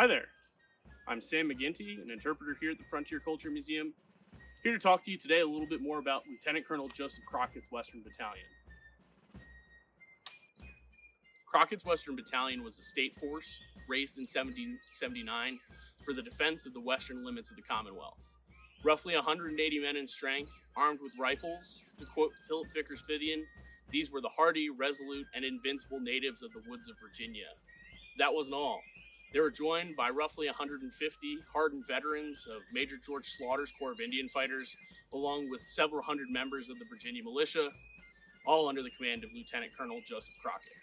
Hi there. I'm Sam McGinty, an interpreter here at the Frontier Culture Museum, here to talk to you today a little bit more about Lieutenant Colonel Joseph Crockett's Western Battalion. Crockett's Western Battalion was a state force raised in 1779 for the defense of the western limits of the Commonwealth. Roughly 180 men in strength, armed with rifles. To quote Philip Vickers Vivian, these were the hardy, resolute, and invincible natives of the woods of Virginia. That wasn't all. They were joined by roughly 150 hardened veterans of Major George Slaughter's Corps of Indian Fighters, along with several hundred members of the Virginia Militia, all under the command of Lieutenant Colonel Joseph Crockett.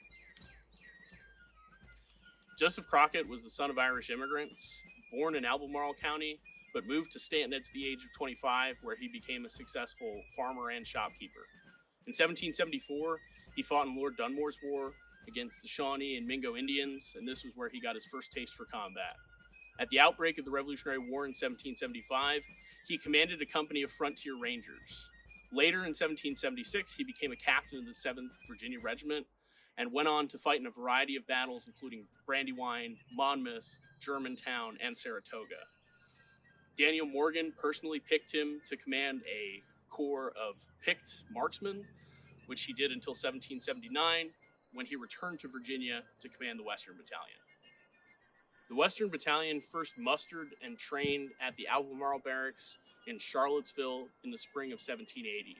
Joseph Crockett was the son of Irish immigrants, born in Albemarle County, but moved to Staunton at the age of 25, where he became a successful farmer and shopkeeper. In 1774, he fought in Lord Dunmore's War against the Shawnee and Mingo Indians, and this was where he got his first taste for combat. At the outbreak of the Revolutionary War in 1775, he commanded a company of frontier rangers. Later in 1776, he became a captain of the 7th Virginia Regiment and went on to fight in a variety of battles, including Brandywine, Monmouth, Germantown, and Saratoga. Daniel Morgan personally picked him to command a corps of picked marksmen, which he did until 1779, when he returned to Virginia to command the Western Battalion. The Western Battalion first mustered and trained at the Albemarle Barracks in Charlottesville in the spring of 1780.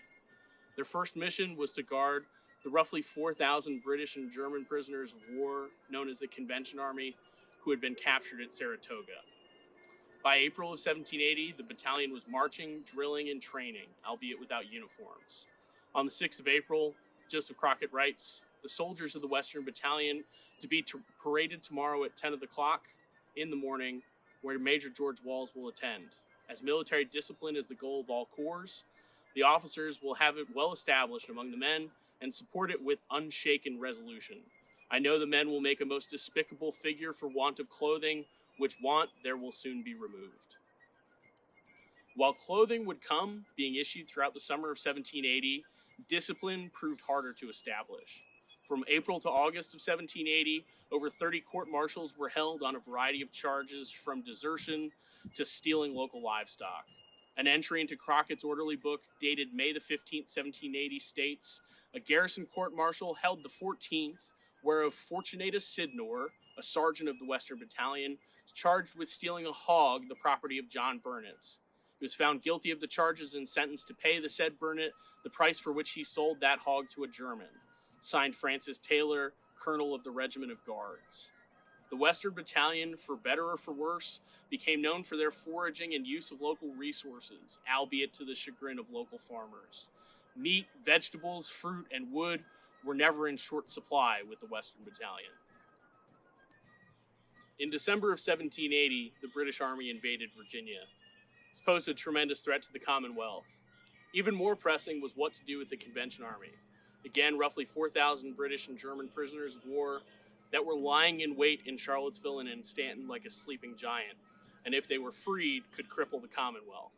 Their first mission was to guard the roughly 4,000 British and German prisoners of war known as the Convention Army, who had been captured at Saratoga. By April of 1780, the battalion was marching, drilling, and training, albeit without uniforms. On the 6th of April, Joseph Crockett writes, "The soldiers of the Western Battalion to be paraded tomorrow at 10 o'clock in the morning, where Major George Walls will attend. As military discipline is the goal of all corps, the officers will have it well established among the men and support it with unshaken resolution. I know the men will make a most despicable figure for want of clothing, which want there will soon be removed." While clothing would come, being issued throughout the summer of 1780, discipline proved harder to establish. From April to August of 1780, over 30 court-martials were held on a variety of charges, from desertion to stealing local livestock. An entry into Crockett's orderly book dated May the 15th, 1780 states, "A garrison court-martial held the 14th, whereof Fortunatus Sidnor, a sergeant of the Western Battalion, was charged with stealing a hog, the property of John Burnett. He was found guilty of the charges and sentenced to pay the said Burnett the price for which he sold that hog to a German. Signed Francis Taylor, Colonel of the Regiment of Guards." The Western Battalion, for better or for worse, became known for their foraging and use of local resources, albeit to the chagrin of local farmers. Meat, vegetables, fruit, and wood were never in short supply with the Western Battalion. In December of 1780, the British Army invaded Virginia. This posed a tremendous threat to the Commonwealth. Even more pressing was what to do with the Convention Army. Again, roughly 4,000 British and German prisoners of war that were lying in wait in Charlottesville and in Staunton like a sleeping giant, and if they were freed, could cripple the Commonwealth.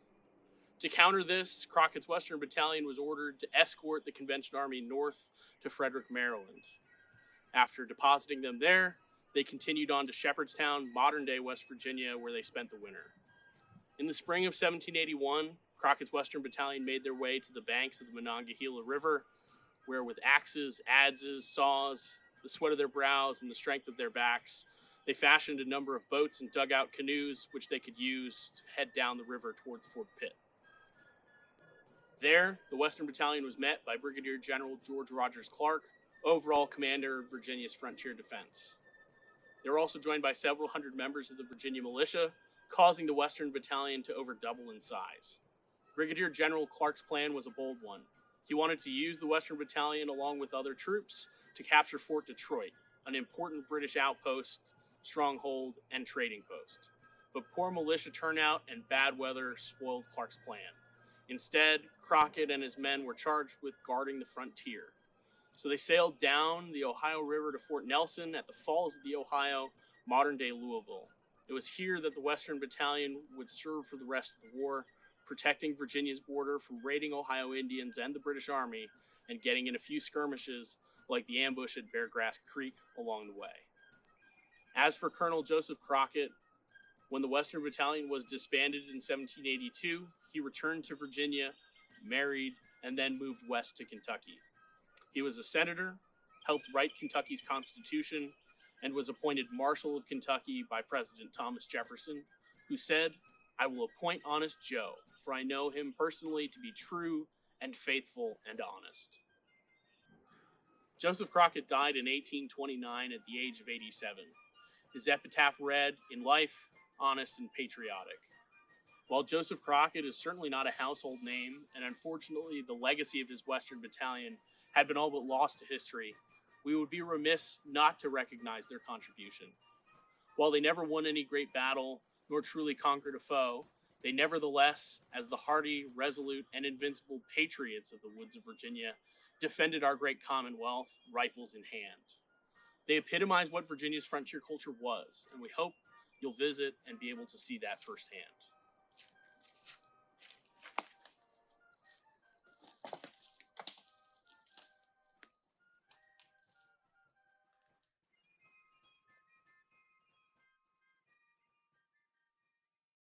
To counter this, Crockett's Western Battalion was ordered to escort the Convention Army north to Frederick, Maryland. After depositing them there, they continued on to Shepherdstown, modern-day West Virginia, where they spent the winter. In the spring of 1781, Crockett's Western Battalion made their way to the banks of the Monongahela River, where with axes, adzes, saws, the sweat of their brows, and the strength of their backs, they fashioned a number of boats and dug out canoes which they could use to head down the river towards Fort Pitt. There, the Western Battalion was met by Brigadier General George Rogers Clark, overall commander of Virginia's frontier defense. They were also joined by several hundred members of the Virginia Militia, causing the Western Battalion to over double in size. Brigadier General Clark's plan was a bold one. He wanted to use the Western Battalion along with other troops to capture Fort Detroit, an important British outpost, stronghold, and trading post. But poor militia turnout and bad weather spoiled Clark's plan. Instead, Crockett and his men were charged with guarding the frontier. So they sailed down the Ohio River to Fort Nelson at the Falls of the Ohio, modern-day Louisville. It was here that the Western Battalion would serve for the rest of the war, protecting Virginia's border from raiding Ohio Indians and the British Army, and getting in a few skirmishes like the ambush at Beargrass Creek along the way. As for Colonel Joseph Crockett, When the Western Battalion was disbanded in 1782, he returned to Virginia, married, and then moved west to Kentucky. He was a senator, helped write Kentucky's Constitution, and was appointed Marshal of Kentucky by President Thomas Jefferson, who said, "I will appoint honest Joe, for I know him personally to be true and faithful and honest." Joseph Crockett died in 1829 at the age of 87. His epitaph read, "In life, honest and patriotic." While Joseph Crockett is certainly not a household name, and unfortunately the legacy of his Western Battalion had been all but lost to history, we would be remiss not to recognize their contribution. While they never won any great battle, nor truly conquered a foe, they nevertheless, as the hardy, resolute, and invincible patriots of the woods of Virginia, defended our great Commonwealth, rifles in hand. They epitomize what Virginia's frontier culture was, and we hope you'll visit and be able to see that firsthand.